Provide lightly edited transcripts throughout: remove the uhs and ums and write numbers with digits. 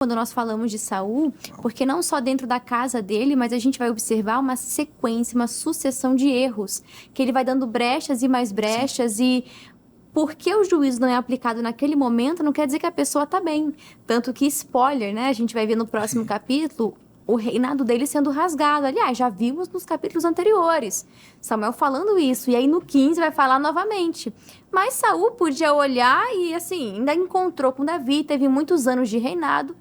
quando nós falamos de Saul, porque não só dentro da casa dele, mas a gente vai observar uma sequência, uma sucessão de erros, que ele vai dando brechas e mais brechas. Sim. E porque o juízo não é aplicado naquele momento, não quer dizer que a pessoa está bem. Tanto que, spoiler, né? A gente vai ver no próximo capítulo o reinado dele sendo rasgado. Aliás, já vimos nos capítulos anteriores. Samuel falando isso. E aí no 15 vai falar novamente. Mas Saul podia olhar e, assim, ainda encontrou com Davi, teve muitos anos de reinado.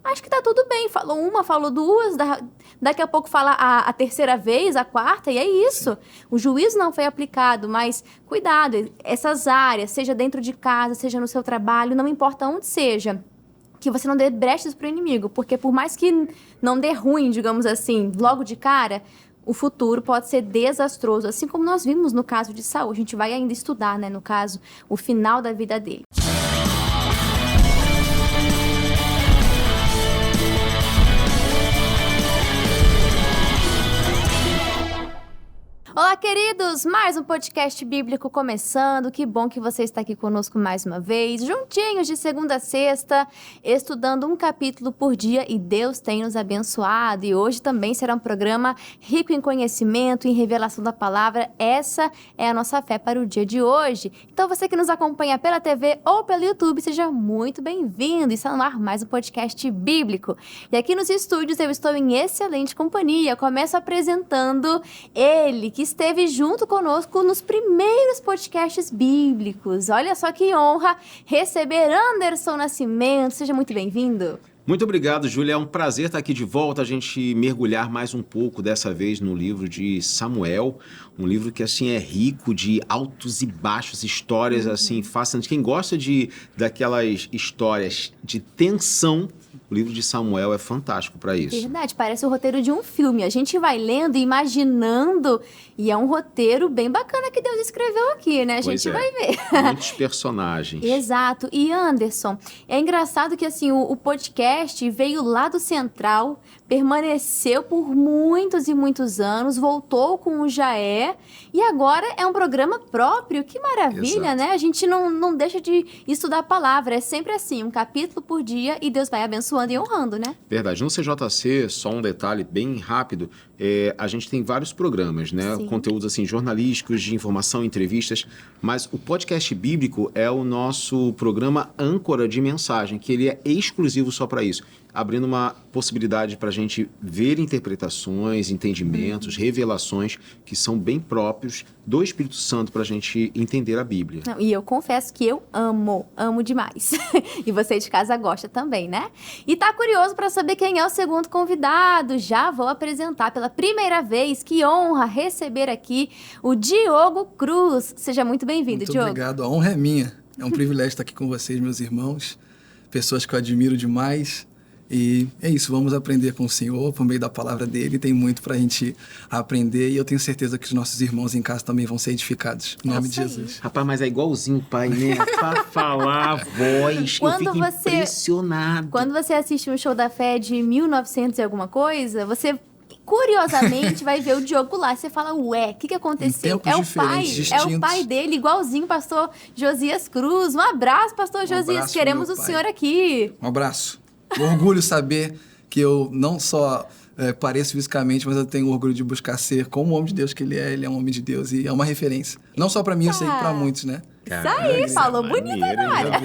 Acho que tá tudo bem. Falou uma, falou duas, daqui a pouco fala a terceira vez, a quarta, e é isso. Sim. O juízo não foi aplicado, mas cuidado, essas áreas, seja dentro de casa, seja no seu trabalho, não importa onde seja, que você não dê brechas pro inimigo, porque por mais que não dê ruim, digamos assim, logo de cara, o futuro pode ser desastroso, assim como nós vimos no caso de Saul. A gente vai ainda estudar, né, no caso, o final da vida dele. Olá, queridos! Mais um podcast bíblico começando. Que bom que você está aqui conosco mais uma vez, juntinhos de segunda a sexta, estudando um capítulo por dia, e Deus tem nos abençoado. E hoje também será um programa rico em conhecimento, em revelação da palavra. Essa é a nossa fé para o dia de hoje. Então, você que nos acompanha pela TV ou pelo YouTube, seja muito bem-vindo. Está no ar mais um podcast bíblico. E aqui nos estúdios eu estou em excelente companhia. Começo apresentando ele, que esteve junto conosco nos primeiros podcasts bíblicos. Olha só que honra receber Anderson Nascimento. Seja muito bem-vindo. Muito obrigado, Júlia. É um prazer estar aqui de volta, a gente mergulhar mais um pouco, dessa vez no livro de Samuel, um livro que, assim, é rico de altos e baixos, histórias, assim, fascinantes. Quem gosta daquelas histórias de tensão, o livro de Samuel é fantástico para isso. Verdade, parece o roteiro de um filme. A gente vai lendo e imaginando, e é um roteiro bem bacana que Deus escreveu aqui, né? A gente vai ver. Muitos personagens. Exato. E Anderson, é engraçado que, assim, o podcast veio lá do Central, permaneceu por muitos e muitos anos, voltou com o Jaé, e agora é um programa próprio. Que maravilha, né? A gente não deixa de estudar a palavra. É sempre assim, um capítulo por dia, e Deus vai abençoando e honrando, né? Verdade. No CJC, só um detalhe bem rápido, a gente tem vários programas, né? Sim. Conteúdos assim, jornalísticos, de informação, entrevistas, mas o podcast bíblico é o nosso programa âncora de mensagem, que ele é exclusivo só para isso, abrindo uma possibilidade para a gente ver interpretações, entendimentos, revelações que são bem próprios do Espírito Santo para a gente entender a Bíblia. Não, e eu confesso que eu amo demais. E você de casa gosta também, né? E tá curioso para saber quem é o segundo convidado? Já vou apresentar pela primeira vez. Que honra receber aqui o Diogo Cruz. Seja muito bem-vindo, Diogo. Muito obrigado, a honra é minha. É um privilégio estar aqui com vocês, meus irmãos, pessoas que eu admiro demais. E é isso, vamos aprender com o Senhor por meio da palavra dele. Tem muito pra gente aprender, e eu tenho certeza que os nossos irmãos em casa também vão ser edificados. Em nome de Jesus. Rapaz, mas é igualzinho o pai, né? Pra falar a voz, eu fico impressionado. Quando você assiste um show da fé de 1900 e alguma coisa, você curiosamente vai ver o Diogo lá. Você fala, ué, o que aconteceu? É o pai dele, igualzinho o pastor Josias Cruz. Um abraço, pastor Josias. Queremos o senhor aqui. Um abraço. Orgulho saber que eu não só pareço fisicamente, mas eu tenho orgulho de buscar ser como o homem de Deus que ele é um homem de Deus e é uma referência. Não só para mim, eu sei que para muitos, né? Isso aí, falou bonito agora.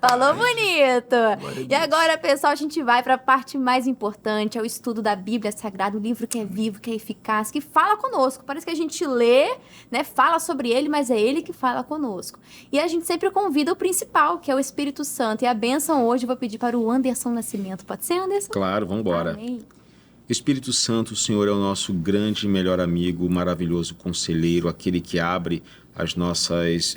Falou bonito. E agora, pessoal, a gente vai para a parte mais importante, é o estudo da Bíblia Sagrada, o livro que é vivo, que é eficaz, que fala conosco. Parece que a gente lê, né, fala sobre ele, mas é ele que fala conosco. E a gente sempre convida o principal, que é o Espírito Santo. E a bênção hoje eu vou pedir para o Anderson Nascimento. Pode ser, Anderson? Claro, vamos embora. Amém. Espírito Santo, o Senhor é o nosso grande e melhor amigo, maravilhoso conselheiro, aquele que abre as nossas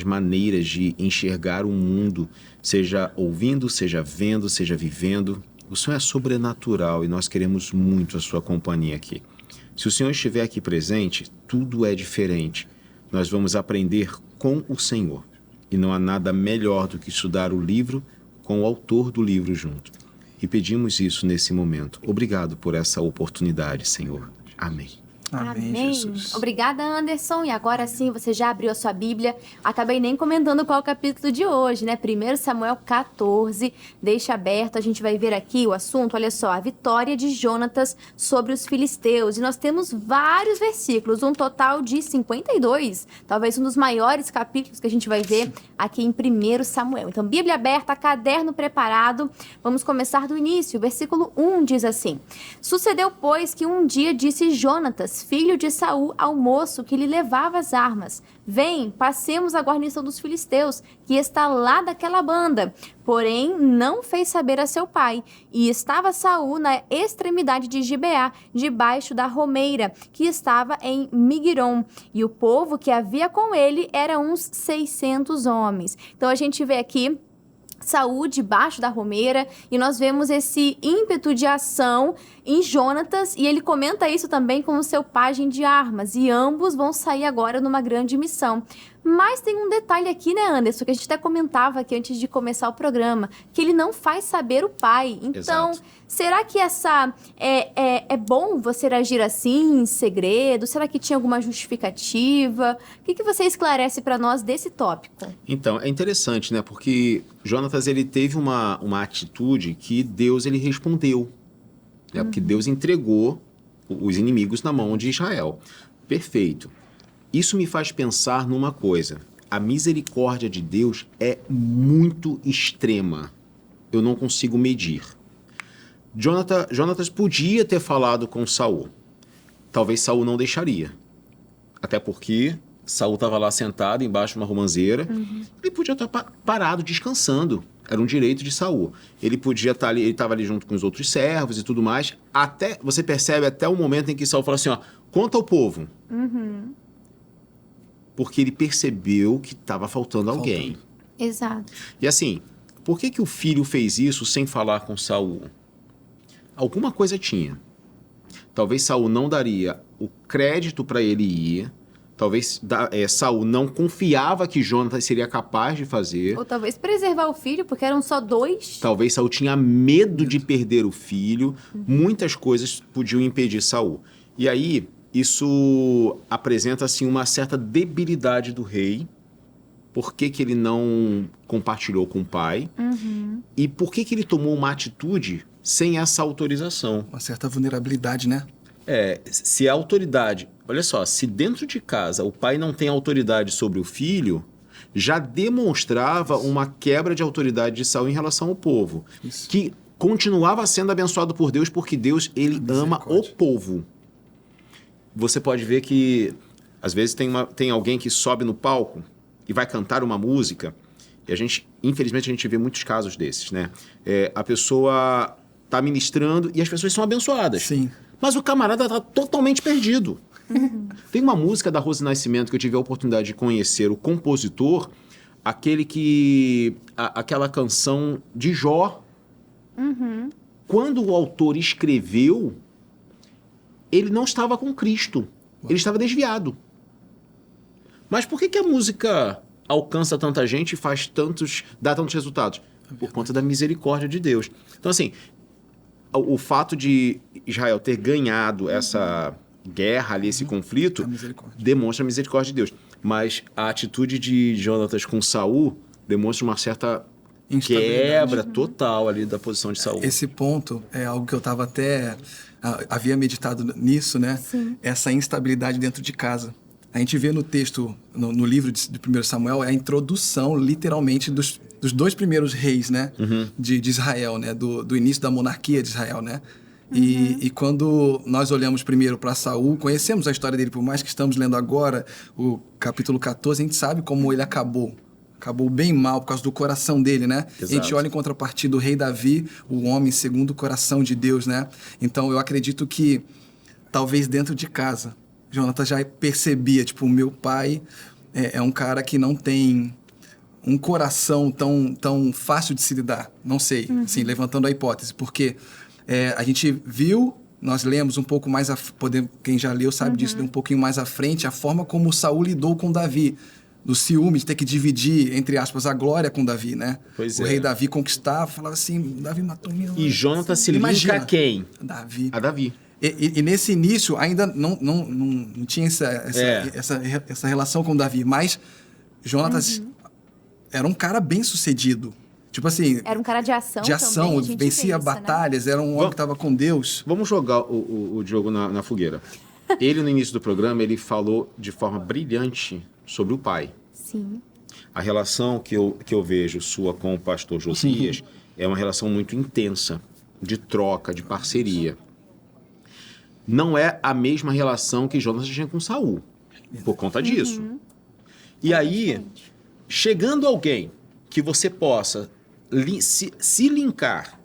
maneiras de enxergar o mundo, seja ouvindo, seja vendo, seja vivendo. O Senhor é sobrenatural e nós queremos muito a sua companhia aqui. Se o Senhor estiver aqui presente, tudo é diferente. Nós vamos aprender com o Senhor. E não há nada melhor do que estudar o livro com o autor do livro junto. E pedimos isso nesse momento. Obrigado por essa oportunidade, Senhor. Amém. Amém, Jesus. Obrigada, Anderson. E agora sim, você já abriu a sua Bíblia. Acabei nem comentando qual é o capítulo de hoje, né? 1 Samuel 14. Deixa aberto, a gente vai ver aqui o assunto. Olha só, a vitória de Jonatas sobre os filisteus. E nós temos vários versículos, um total de 52. Talvez um dos maiores capítulos que a gente vai ver aqui em 1 Samuel. Então, Bíblia aberta, caderno preparado. Vamos começar do início. O versículo 1 diz assim: Sucedeu, pois, que um dia disse Jonatas, filho de Saul, ao moço que lhe levava as armas: Vem, passemos a guarnição dos filisteus, que está lá daquela banda. Porém, não fez saber a seu pai. E estava Saul na extremidade de Gibeá, debaixo da romeira, que estava em Migron. E o povo que havia com ele era uns 600 homens. Então, a gente vê aqui Saul debaixo da romeira, e nós vemos esse ímpeto de ação em Jonatas, e ele comenta isso também com o seu pajem de armas, e ambos vão sair agora numa grande missão. Mas tem um detalhe aqui, né, Anderson, que a gente até comentava aqui antes de começar o programa, que ele não faz saber o pai. Então, Exato. será que é bom você agir assim, em segredo? Será que tinha alguma justificativa? O que você esclarece para nós desse tópico? Então, é interessante, né? Porque Jonatas, ele teve uma atitude que Deus, ele respondeu. Né? Porque Deus entregou os inimigos na mão de Israel. Perfeito. Isso me faz pensar numa coisa. A misericórdia de Deus é muito extrema. Eu não consigo medir. Jonatas podia ter falado com Saul. Talvez Saul não deixaria. Até porque Saul estava lá sentado embaixo de uma romanceira. Ele podia estar parado, descansando. Era um direito de Saul. Ele podia estar ali, ele estava ali junto com os outros servos e tudo mais. Você percebe até o momento em que Saul fala assim, ó, conta ao povo. Porque ele percebeu que estava faltando alguém. Exato. E assim, por que o filho fez isso sem falar com Saul? Alguma coisa tinha. Talvez Saul não daria o crédito para ele ir. Talvez Saul não confiava que Jonatas seria capaz de fazer. Ou talvez preservar o filho, porque eram só 2. Talvez Saul tinha medo de perder o filho. Muitas coisas podiam impedir Saul. E aí, isso apresenta assim, uma certa debilidade do rei. Por que ele não compartilhou com o pai? E por que ele tomou uma atitude sem essa autorização? Uma certa vulnerabilidade, né? Se a autoridade... Olha só, se dentro de casa o pai não tem autoridade sobre o filho, já demonstrava uma quebra de autoridade de Saul em relação ao povo. Isso. Que continuava sendo abençoado por Deus, porque Deus, ele ama o povo. Você pode ver que, às vezes, tem alguém que sobe no palco e vai cantar uma música, e infelizmente, a gente vê muitos casos desses, né? A pessoa está ministrando e as pessoas são abençoadas. Sim. Mas o camarada está totalmente perdido. Tem uma música da Rose Nascimento que eu tive a oportunidade de conhecer o compositor, aquela canção de Jó. Quando o autor escreveu, ele não estava com Cristo. Ele estava desviado. Mas por que a música alcança tanta gente e dá tantos resultados? Por conta da misericórdia de Deus. Então, assim, o fato de Israel ter ganhado essa guerra ali, esse conflito, demonstra a misericórdia de Deus. Mas a atitude de Jonatas com Saul demonstra uma certa quebra total ali da posição de Saul. Esse ponto é algo que eu estava havia meditado nisso, né? Sim. Essa instabilidade dentro de casa. A gente vê no texto, no livro de 1 Samuel, a introdução, literalmente, dos 2 primeiros reis, né? De Israel, né? Do início da monarquia de Israel, né? E quando nós olhamos primeiro para Saul, conhecemos a história dele, por mais que estamos lendo agora o capítulo 14, a gente sabe como ele acabou. Acabou bem mal por causa do coração dele, né? Exato. A gente olha em contrapartida do rei Davi, o homem segundo o coração de Deus, né? Então eu acredito que talvez dentro de casa, Jonatas já percebia, tipo, o meu pai é um cara que não tem um coração tão fácil de se lidar. Não sei, assim, levantando a hipótese, porque a gente viu, nós lemos um pouco mais, quem já leu sabe disso, um pouquinho mais à frente, a forma como Saul lidou com Davi, do ciúme de ter que dividir, entre aspas, a glória com Davi, né? Pois o rei Davi conquistava, falava assim, Davi matou minha... E Jonatas se liga a quem? Davi. A Davi. E nesse início ainda não tinha essa relação com Davi, mas Jonatas era um cara bem sucedido. Tipo assim... Era um cara de ação também, a gente vencia vê isso, batalhas, era um homem que estava com Deus. Vamos jogar o Diogo na fogueira. Ele, no início do programa, ele falou de forma brilhante sobre o pai. Sim. A relação que eu vejo sua com o pastor Josias é uma relação muito intensa, de troca, de parceria. Não é a mesma relação que Jonas tinha com Saul, por conta disso. E aí, chegando alguém que você possa se linkar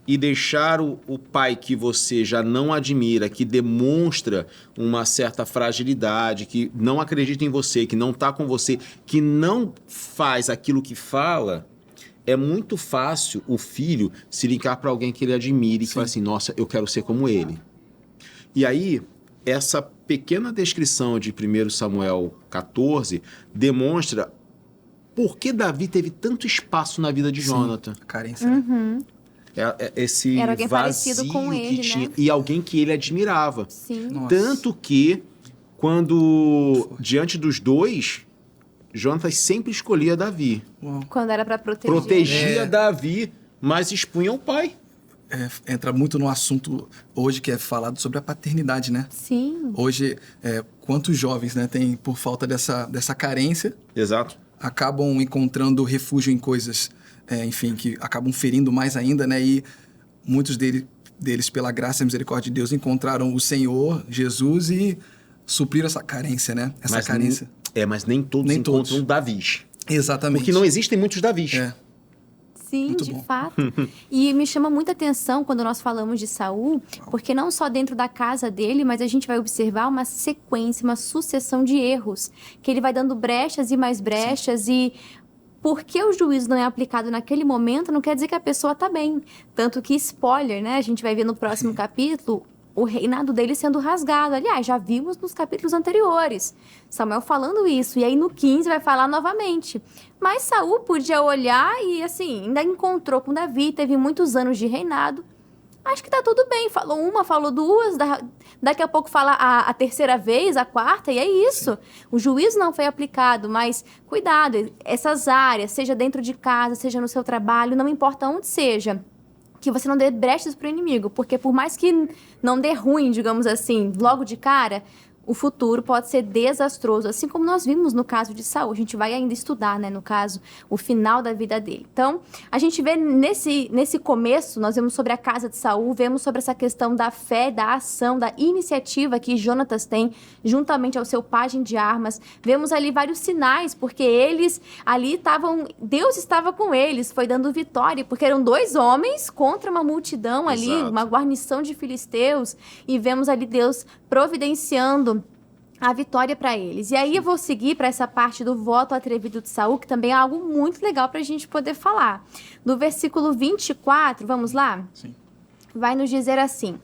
e deixar o pai que você já não admira, que demonstra uma certa fragilidade, que não acredita em você, que não está com você, que não faz aquilo que fala, é muito fácil o filho se linkar para alguém que ele admire e falar assim, nossa, eu quero ser como ele. E aí, essa pequena descrição de 1 Samuel 14 demonstra por que Davi teve tanto espaço na vida de Jonathan. A carência, né? Esse Era alguém vazio parecido com ele, que tinha. né? E alguém que ele admirava. Sim. Nossa. Tanto que, quando diante dos dois, Jonathan sempre escolhia Davi. Uau. Quando era para proteger. Protegia Davi, mas expunha o pai. Entra muito no assunto hoje que é falado sobre a paternidade, né? Sim. Hoje, quantos jovens, né, tem, por falta dessa carência, Exato. acabam encontrando refúgio em coisas, enfim, que acabam ferindo mais ainda, né? E muitos deles, pela graça e misericórdia de Deus, encontraram o Senhor, Jesus, e supriram essa carência, né? Essa carência. Mas nem todos encontram Davis. Exatamente. Porque não existem muitos Davis. Sim, Muito de bom. fato. E me chama muita atenção quando nós falamos de Saul, porque não só dentro da casa dele, mas a gente vai observar uma sequência, uma sucessão de erros, que ele vai dando brechas e mais brechas e porque o juízo não é aplicado naquele momento, não quer dizer que a pessoa está bem. Tanto que, spoiler, né? A gente vai ver no próximo capítulo o reinado dele sendo rasgado. Aliás, já vimos nos capítulos anteriores. Samuel falando isso. E aí no 15 vai falar novamente. Mas Saul podia olhar e, assim, ainda encontrou com Davi. Teve muitos anos de reinado. Acho que tá tudo bem. Falou uma, falou duas. Daqui a pouco fala a terceira vez, a quarta. E é isso. O juízo não foi aplicado. Mas cuidado. Essas áreas, seja dentro de casa, seja no seu trabalho, não importa onde seja, que você não dê brechas para o inimigo, porque por mais que não dê ruim, digamos assim, logo de cara, o futuro pode ser desastroso, assim como nós vimos no caso de Saul. A gente vai ainda estudar, né, no caso, o final da vida dele. Então, a gente vê nesse começo, nós vemos sobre a casa de Saul, vemos sobre essa questão da fé, da ação, da iniciativa que Jonatas tem, juntamente ao seu pajem de armas. Vemos ali vários sinais, porque eles ali estavam, Deus estava com eles, foi dando vitória, porque eram 2 homens contra uma multidão ali, Exato. uma guarnição de filisteus, e vemos ali Deus providenciando a vitória para eles. E aí eu vou seguir para essa parte do voto atrevido de Saul, que também é algo muito legal para a gente poder falar. No versículo 24, vamos lá? Sim. Vai nos dizer assim: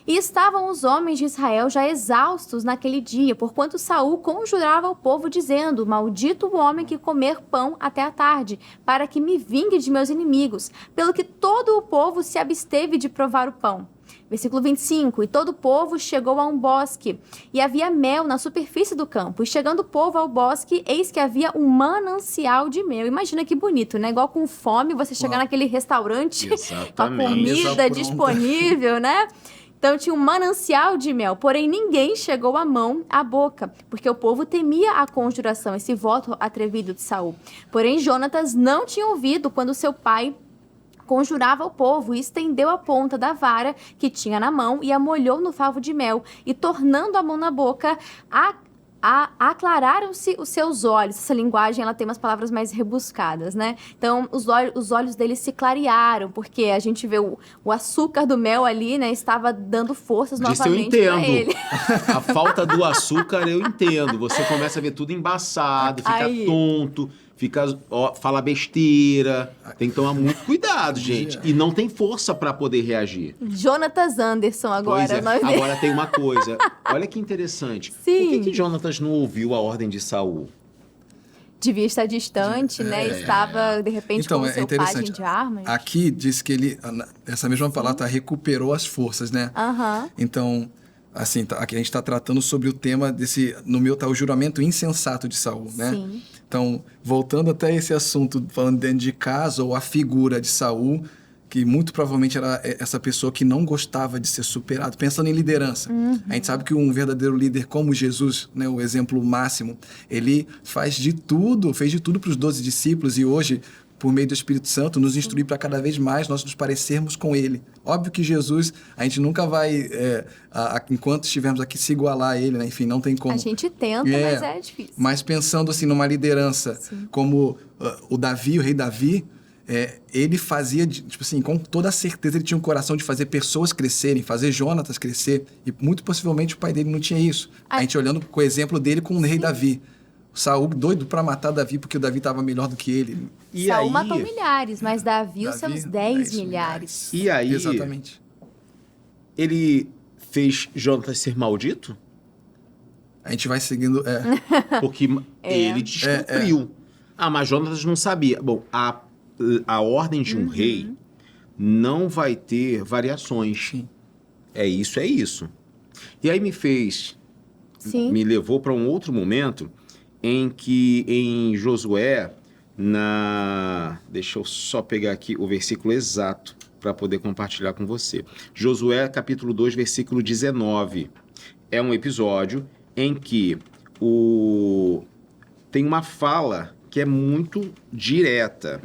E estavam os homens de Israel já exaustos naquele dia, porquanto Saul conjurava o povo, dizendo: Maldito o homem que comer pão até a tarde, para que me vingue de meus inimigos. Pelo que todo o povo se absteve de provar o pão. Versículo 25, e todo o povo chegou a um bosque, e havia mel na superfície do campo. E chegando o povo ao bosque, eis que havia um manancial de mel. Imagina que bonito, né? Igual com fome, você chegar naquele restaurante com a Exatamente. comida disponível, né? Então tinha um manancial de mel, porém ninguém chegou a mão à boca, porque o povo temia a conjuração, esse voto atrevido de Saul. Porém Jonatas não tinha ouvido quando seu pai conjurava o povo e estendeu a ponta da vara que tinha na mão e a molhou no favo de mel, e tornando a mão na boca, aclararam-se os seus olhos. Essa linguagem, ela tem umas palavras mais rebuscadas, né? Então, os olhos dele se clarearam, porque a gente vê o açúcar do mel ali, né? Estava dando forças novamente para ele. A falta do açúcar eu entendo. Você começa a ver tudo embaçado, fica tonto, fala besteira. Tem que tomar muito cuidado, gente. E não tem força para poder reagir. Jonatas Anderson agora. Pois é. Agora tem uma coisa. Olha que interessante. Sim. Por que Jonatas não ouviu a ordem de Saul? devia estar distante, né? Estava, de repente, Então, com o é seu interessante. pajem de armas. Aqui diz que ele, essa mesma palavra, recuperou as forças, né? Aham. Então, assim, aqui a gente está tratando sobre o tema desse, no meu tá o juramento insensato de Saul, né? Sim. Então, voltando até esse assunto, falando dentro de casa, ou a figura de Saul, que muito provavelmente era essa pessoa que não gostava de ser superado, pensando em liderança. A gente sabe que um verdadeiro líder como Jesus, né, o exemplo máximo, ele fez de tudo para os 12 discípulos e hoje, por meio do Espírito Santo, nos instruir para cada vez mais nós nos parecermos com ele. Óbvio que Jesus, a gente nunca vai, enquanto estivermos aqui, se igualar a ele, né? Enfim, não tem como. A gente tenta, mas é difícil. Mas pensando assim numa liderança como o Davi, o rei Davi, ele fazia, tipo assim, com toda a certeza ele tinha um coração de fazer pessoas crescerem, fazer Jonatas crescer, e muito possivelmente o pai dele não tinha isso. A gente olhando com o exemplo dele com o rei Davi. O Saul doido para matar Davi porque o Davi estava melhor do que ele. E Saul aí, matou milhares, mas Davi os seus 10 milhares. E aí, Exatamente. ele fez Jonatas ser maldito? A gente vai seguindo... Porque ele descumpriu. Ah, mas Jonatas não sabia. Bom, a ordem de um rei não vai ter variações. Sim. É isso, é isso. E aí me levou para um outro momento em que em Josué, deixa eu só pegar aqui o versículo exato para poder compartilhar com você. Josué, capítulo 2, versículo 19. É um episódio em que tem uma fala que é muito direta.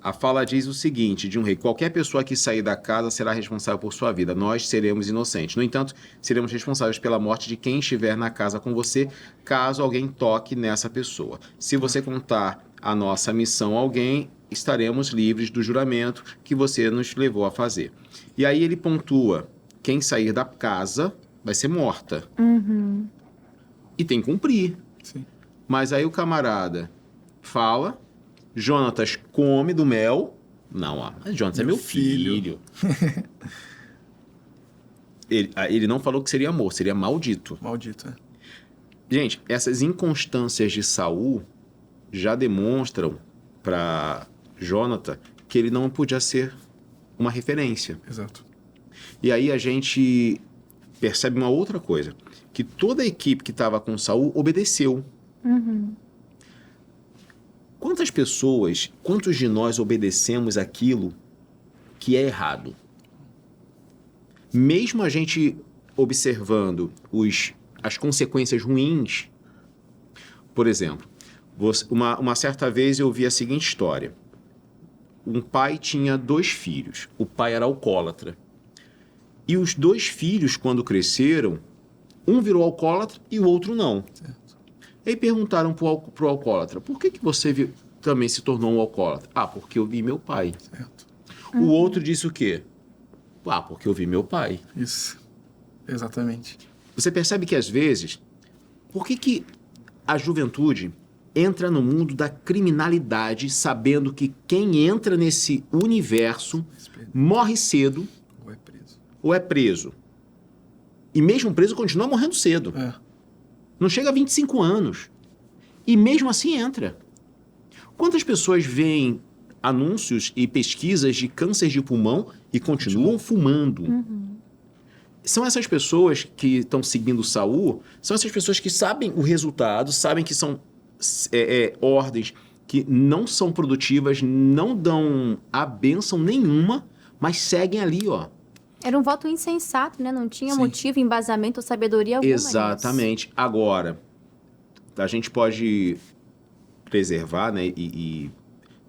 A fala diz o seguinte, de um rei: qualquer pessoa que sair da casa será responsável por sua vida. Nós seremos inocentes. No entanto, seremos responsáveis pela morte de quem estiver na casa com você, caso alguém toque nessa pessoa. Se você contar a nossa missão a alguém, estaremos livres do juramento que você nos levou a fazer. E aí ele pontua: quem sair da casa vai ser morta. E tem que cumprir. Sim. Mas aí o camarada fala, Jonatas come do mel. Não, mas Jonatas é meu filho. ele não falou que seria amor, seria maldito. Maldito, Gente, essas inconstâncias de Saul já demonstram para Jonatas que ele não podia ser uma referência. Exato. E aí a gente percebe uma outra coisa, que toda a equipe que estava com Saul obedeceu. Quantos de nós obedecemos aquilo que é errado? Mesmo a gente observando as consequências ruins. Por exemplo, uma certa vez eu vi a seguinte história. Um pai tinha 2 filhos. O pai era alcoólatra. E os 2 filhos, quando cresceram, um virou alcoólatra e o outro não. Certo. Aí perguntaram pro alcoólatra: por que você também se tornou um alcoólatra? Ah, porque eu vi meu pai. Certo. O outro disse o quê? Ah, porque eu vi meu pai. Isso. Exatamente. Você percebe que às vezes, por que a juventude entra no mundo da criminalidade sabendo que quem entra nesse universo morre cedo Ou é preso. ou é preso? E mesmo preso continua morrendo cedo. Não chega a 25 anos. E mesmo assim entra. Quantas pessoas veem anúncios e pesquisas de câncer de pulmão e continuam fumando? São essas pessoas que estão seguindo Saul, são essas pessoas que sabem o resultado, sabem que são ordens que não são produtivas, não dão a bênção nenhuma, mas seguem ali, ó. Era um voto insensato, né? Não tinha Sim. motivo, embasamento ou sabedoria alguma. Exatamente. Agora, a gente pode preservar, né, e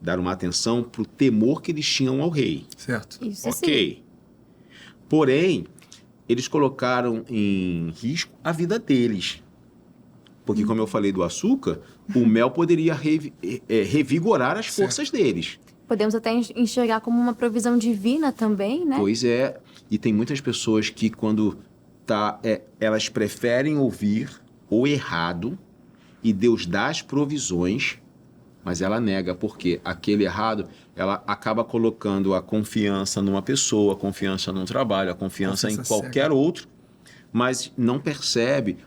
dar uma atenção para o temor que eles tinham ao rei. Certo. Isso Ok. sim. Porém, eles colocaram em risco a vida deles. Porque, como eu falei do açúcar, o mel poderia revigorar as forças deles. Podemos até enxergar como uma provisão divina também, né? Pois é. E tem muitas pessoas que quando elas preferem ouvir o errado e Deus dá as provisões, mas ela nega, porque aquele errado, ela acaba colocando a confiança numa pessoa, a confiança num trabalho, a confiança em qualquer outro, mas não percebe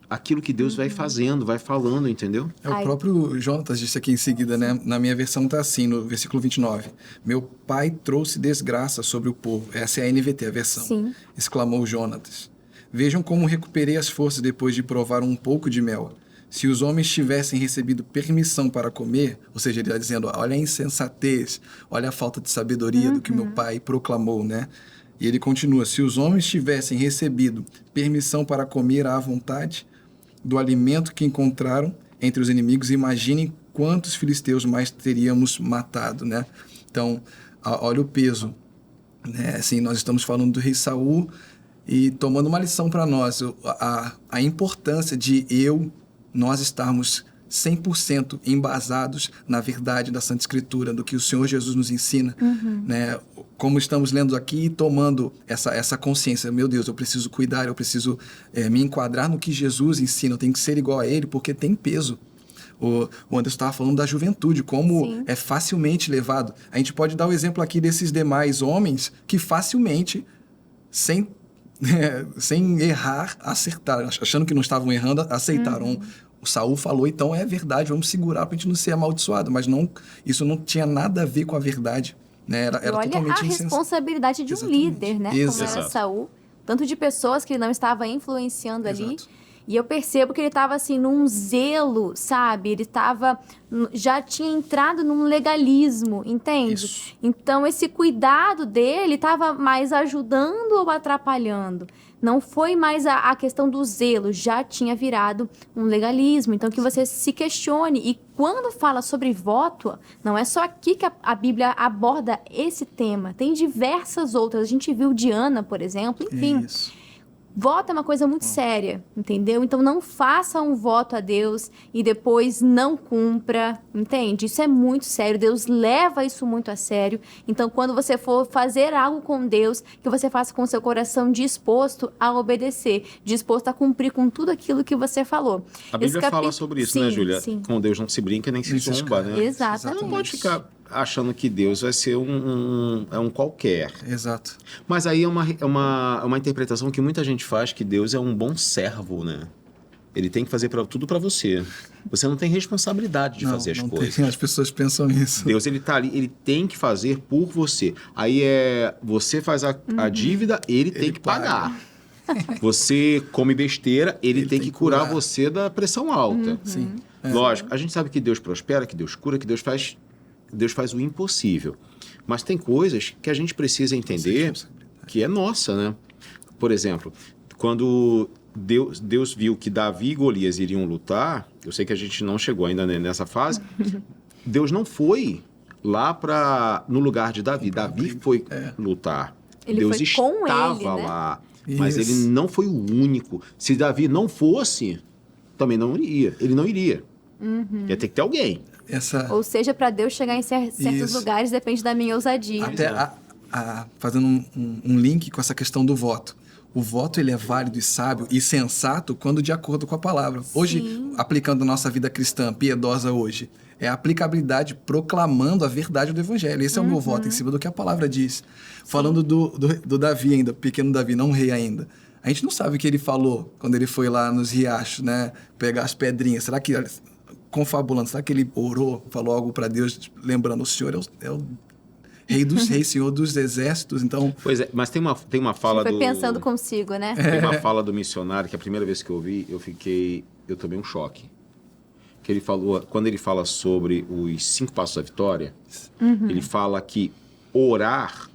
aquilo que Deus vai fazendo, vai falando, entendeu? O próprio Jonatas disse aqui em seguida, né? Na minha versão está assim, no versículo 29. Meu pai trouxe desgraça sobre o povo. Essa é a NVT, a versão. Sim. Exclamou Jonatas. Vejam como recuperei as forças depois de provar um pouco de mel. Se os homens tivessem recebido permissão para comer, ou seja, ele está dizendo, olha a insensatez, olha a falta de sabedoria do que meu pai proclamou, né? E ele continua, se os homens tivessem recebido permissão para comer à vontade do alimento que encontraram entre os inimigos, imaginem quantos filisteus mais teríamos matado, né? Então, olha o peso, né? Assim, nós estamos falando do rei Saul e tomando uma lição para nós, a importância de nós estarmos 100% embasados na verdade da Santa Escritura, do que o Senhor Jesus nos ensina, né? Como estamos lendo aqui, tomando essa consciência, meu Deus, eu preciso cuidar, eu preciso me enquadrar no que Jesus ensina, eu tenho que ser igual a Ele, porque tem peso. O Anderson estava falando da juventude, como Sim. é facilmente levado. A gente pode dar o exemplo aqui desses demais homens que facilmente, sem errar, acertaram, achando que não estavam errando, aceitaram. O Saul falou, então é verdade, vamos segurar para a gente não ser amaldiçoado, mas não, isso não tinha nada a ver com a verdade, né? Era olha totalmente a responsabilidade de um líder, né? Exato. Como era Saul, tanto de pessoas que ele não estava influenciando ali. Exato. E eu percebo que ele estava assim num zelo, sabe? Ele já tinha entrado num legalismo, entende? Isso. Então esse cuidado dele estava mais ajudando ou atrapalhando? Não foi mais a questão do zelo, já tinha virado um legalismo. Então que você se questione. E quando fala sobre voto, não é só aqui que a Bíblia aborda esse tema. Tem diversas outras. A gente viu Diana, por exemplo, enfim. Isso. Voto é uma coisa muito séria, entendeu? Então não faça um voto a Deus e depois não cumpra, entende? Isso é muito sério, Deus leva isso muito a sério. Então quando você for fazer algo com Deus, que você faça com o seu coração disposto a obedecer, disposto a cumprir com tudo aquilo que você falou. A Bíblia fala sobre isso, né, Júlia? Sim. Com Deus não se brinca nem se zomba, né? Exatamente. Você não pode ficar achando que Deus vai ser um qualquer. Exato. Mas aí é uma interpretação que muita gente faz, que Deus é um bom servo, né? Ele tem que fazer tudo para você. Você não tem responsabilidade de fazer as coisas. As pessoas pensam isso. Deus, ele tá ali, ele tem que fazer por você. Aí você faz a dívida, ele tem que pagar. Você come besteira, ele tem que curar você da pressão alta. Sim. Lógico, a gente sabe que Deus prospera, que Deus cura, que Deus faz o impossível. Mas tem coisas que a gente precisa entender que é nossa, né? Por exemplo, quando Deus viu que Davi e Golias iriam lutar, eu sei que a gente não chegou ainda nessa fase, Deus não foi lá no lugar de Davi. Davi foi lutar. Ele Deus foi com estava ele, né? lá, mas Isso. ele não foi o único. Se Davi não fosse, também não iria. Ele não iria. Ia ter que ter alguém. Ou seja, para Deus chegar em certos Isso. lugares depende da minha ousadia. Até fazendo um link com essa questão do voto. O voto ele é válido e sábio e sensato quando de acordo com a palavra. Hoje, aplicando a nossa vida cristã, piedosa hoje, é a aplicabilidade proclamando a verdade do Evangelho. Esse é o meu voto, em cima do que a palavra diz. Falando do Davi ainda, pequeno Davi, não rei ainda. A gente não sabe o que ele falou quando ele foi lá nos riachos, né? Pegar as pedrinhas. Será que, confabulando, será que ele orou, falou algo para Deus, lembrando, o Senhor é o Rei dos reis, Senhor dos exércitos, então... Pois é, mas tem uma fala Foi pensando consigo, né? Tem uma fala do missionário que a primeira vez que eu ouvi, eu tomei um choque. Que ele falou, quando ele fala sobre os 5 passos da vitória, ele fala que orar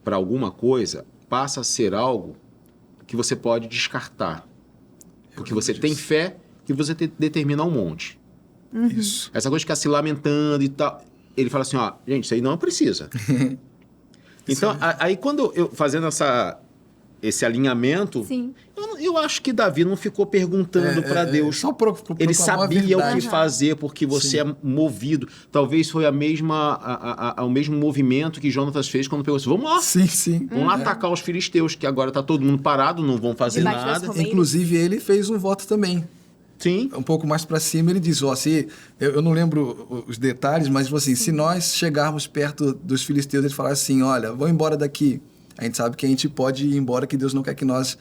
para alguma coisa passa a ser algo que você pode descartar. Porque você tem fé que você determina um monte. Isso. Essa coisa de ficar se lamentando e tal... Ele fala assim, ó, gente, isso aí não precisa. Então, aí quando eu fazendo esse alinhamento, eu acho que Davi não ficou perguntando para Deus. Só ele sabia o que fazer, porque você é movido. Talvez foi o mesmo movimento que Jonatas fez quando pegou assim, vamos lá. Sim. Vamos lá atacar os filisteus, que agora tá todo mundo parado, não vão fazer Debaixo das nada. romeiras. Inclusive, ele fez um voto também. Sim. Um pouco mais para cima, ele diz, eu não lembro os detalhes, mas assim, se nós chegarmos perto dos filisteus, ele falar assim, olha, vão embora daqui. A gente sabe que a gente pode ir embora, que Deus não quer que nós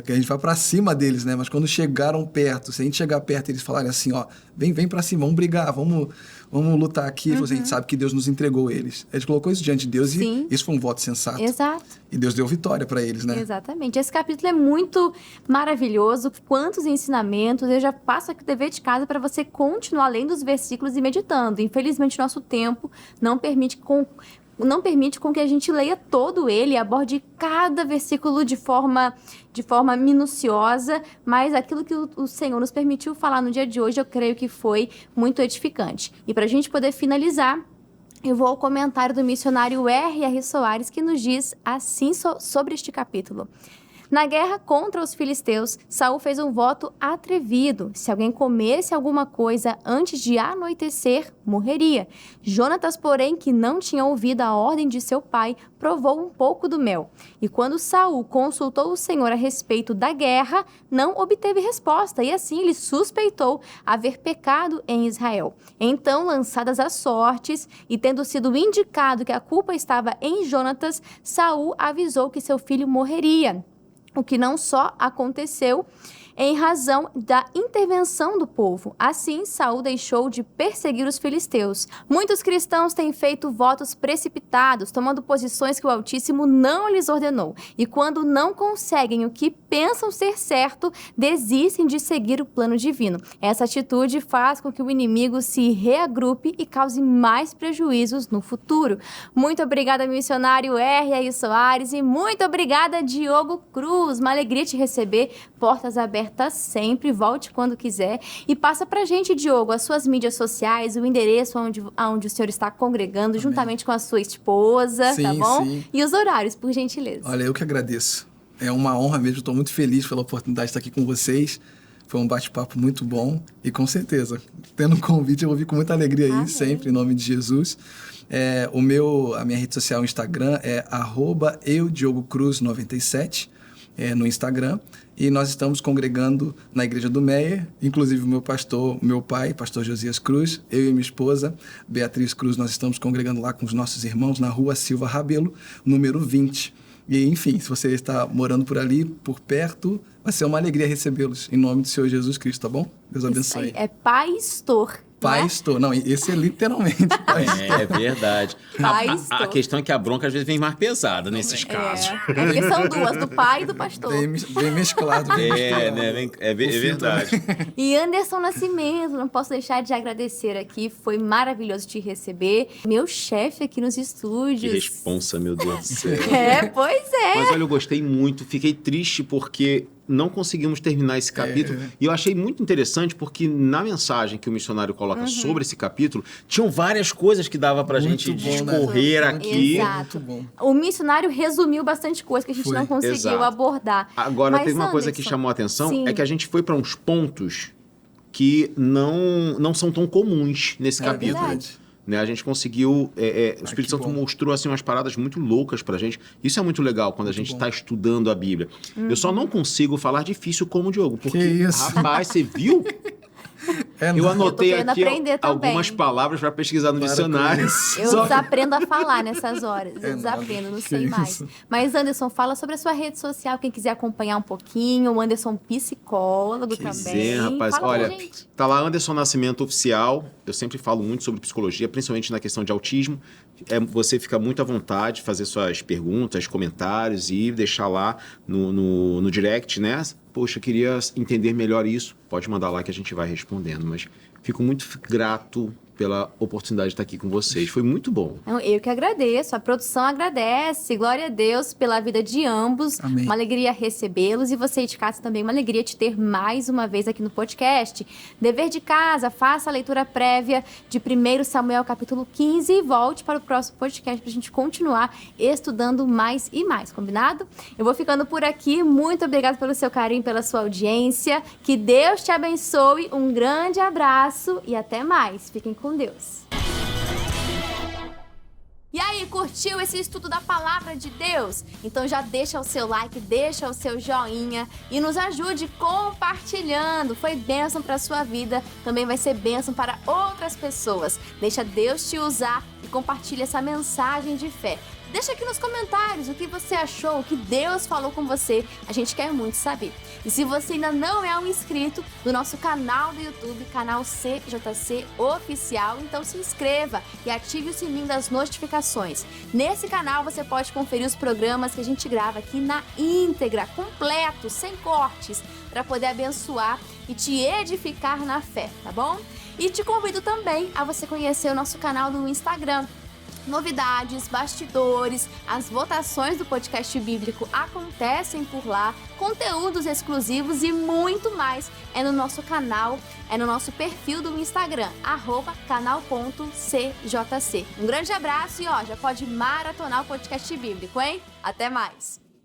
que a gente vai para cima deles, né? Mas quando chegaram perto, se a gente chegar perto e eles falarem assim, ó, vem para cima, vamos brigar, vamos lutar aqui, a gente sabe que Deus nos entregou eles. A gente colocou isso diante de Deus Sim. e isso foi um voto sensato. Exato. E Deus deu vitória para eles, né? Exatamente. Esse capítulo é muito maravilhoso. Quantos ensinamentos. Eu já passo aqui o dever de casa para você continuar lendo os versículos e meditando. Infelizmente, nosso tempo não permite com que a gente leia todo ele e aborde cada versículo de forma minuciosa, mas aquilo que o Senhor nos permitiu falar no dia de hoje, eu creio que foi muito edificante. E para a gente poder finalizar, eu vou ao comentário do missionário R.R. Soares, que nos diz assim sobre este capítulo. Na guerra contra os filisteus, Saul fez um voto atrevido. Se alguém comesse alguma coisa antes de anoitecer, morreria. Jonatas, porém, que não tinha ouvido a ordem de seu pai, provou um pouco do mel. E quando Saul consultou o Senhor a respeito da guerra, não obteve resposta, e assim ele suspeitou haver pecado em Israel. Então, lançadas as sortes, e tendo sido indicado que a culpa estava em Jonatas, Saul avisou que seu filho morreria. O que não só aconteceu em razão da intervenção do povo. Assim, Saul deixou de perseguir os filisteus. Muitos cristãos têm feito votos precipitados, tomando posições que o Altíssimo não lhes ordenou. E quando não conseguem o que pensam ser certo, desistem de seguir o plano divino. Essa atitude faz com que o inimigo se reagrupe e cause mais prejuízos no futuro. Muito obrigada, missionário R.R. Soares, e muito obrigada, Diogo Cruz. Uma alegria te receber, portas abertas sempre, volte quando quiser. E passa pra gente, Diogo, as suas mídias sociais, o endereço onde o senhor está congregando, Amém. Juntamente com a sua esposa, sim, tá bom? Sim. E os horários, por gentileza. Olha, eu que agradeço. É uma honra mesmo, estou muito feliz pela oportunidade de estar aqui com vocês. Foi um bate-papo muito bom e com certeza, tendo um convite, eu vou vir com muita alegria aí, sempre, em nome de Jesus. A minha rede social, o Instagram, é @eudiogocruz97, no Instagram. E nós estamos congregando na Igreja do Meier, inclusive o meu pai, pastor Josias Cruz, eu e minha esposa, Beatriz Cruz, nós estamos congregando lá com os nossos irmãos na rua Silva Rabelo, número 20. E, enfim, se você está morando por ali, por perto, vai ser uma alegria recebê-los, em nome do Senhor Jesus Cristo, tá bom? Deus abençoe. Isso aí, é pastor. Pastor, não, esse é literalmente pastor. É verdade. A questão é que a bronca às vezes vem mais pesada nesses casos. Porque são duas, do pai e do pastor. Bem mesclado. É verdade. E Anderson Nascimento, não posso deixar de agradecer aqui, foi maravilhoso te receber. Meu chefe aqui nos estúdios. Que responsa, meu Deus do céu. Pois é. Mas olha, eu gostei muito, fiquei triste porque não conseguimos terminar esse capítulo. E eu achei muito interessante porque na mensagem que o missionário coloca sobre esse capítulo, tinham várias coisas que dava pra gente discorrer aqui. Exato. Muito bom. O missionário resumiu bastante coisa que a gente não conseguiu abordar. Agora, teve uma coisa que chamou a atenção, é que a gente foi para uns pontos que não são tão comuns nesse capítulo. Verdade. Né, a gente conseguiu... o Espírito Santo mostrou assim, umas paradas muito loucas pra gente. Isso é muito legal quando a gente está estudando a Bíblia. Eu só não consigo falar difícil como o Diogo. Porque, rapaz, você viu? Eu anotei aqui algumas palavras para pesquisar no dicionário. Eu desaprendo a falar nessas horas. Eu desaprendo, não sei mais. Mas, Anderson, fala sobre a sua rede social. Quem quiser acompanhar um pouquinho. O Anderson, psicólogo também. Rapaz. Fala olha, tá lá Anderson Nascimento Oficial. Eu sempre falo muito sobre psicologia, principalmente na questão de autismo. Você fica muito à vontade de fazer suas perguntas, comentários e deixar lá no direct, né? Poxa, queria entender melhor isso. Pode mandar lá que a gente vai respondendo. Mas fico muito grato pela oportunidade de estar aqui com vocês. Foi muito bom. Eu que agradeço. A produção agradece. Glória a Deus pela vida de ambos. Amém. Uma alegria recebê-los. E você de casa também, uma alegria te ter mais uma vez aqui no podcast. Dever de casa, faça a leitura prévia de 1 Samuel capítulo 15 e volte para o próximo podcast para a gente continuar estudando mais e mais, combinado? Eu vou ficando por aqui. Muito obrigada pelo seu carinho, pela sua audiência. Que Deus te abençoe. Um grande abraço e até mais. Fiquem com Deus. E aí, curtiu esse estudo da Palavra de Deus? Então já deixa o seu like, deixa o seu joinha e nos ajude compartilhando. Foi bênção para a sua vida, também vai ser bênção para outras pessoas. Deixa Deus te usar e compartilhe essa mensagem de fé. Deixa aqui nos comentários o que você achou, o que Deus falou com você. A gente quer muito saber. E se você ainda não é um inscrito do nosso canal do YouTube, canal CJC Oficial, então se inscreva e ative o sininho das notificações. Nesse canal você pode conferir os programas que a gente grava aqui na íntegra, completo, sem cortes, para poder abençoar e te edificar na fé, tá bom? E te convido também a você conhecer o nosso canal do Instagram. Novidades, bastidores, as votações do podcast bíblico acontecem por lá, conteúdos exclusivos e muito mais é no nosso canal, é no nosso perfil do Instagram, @canal.cjc. Um grande abraço e já pode maratonar o podcast bíblico, hein? Até mais!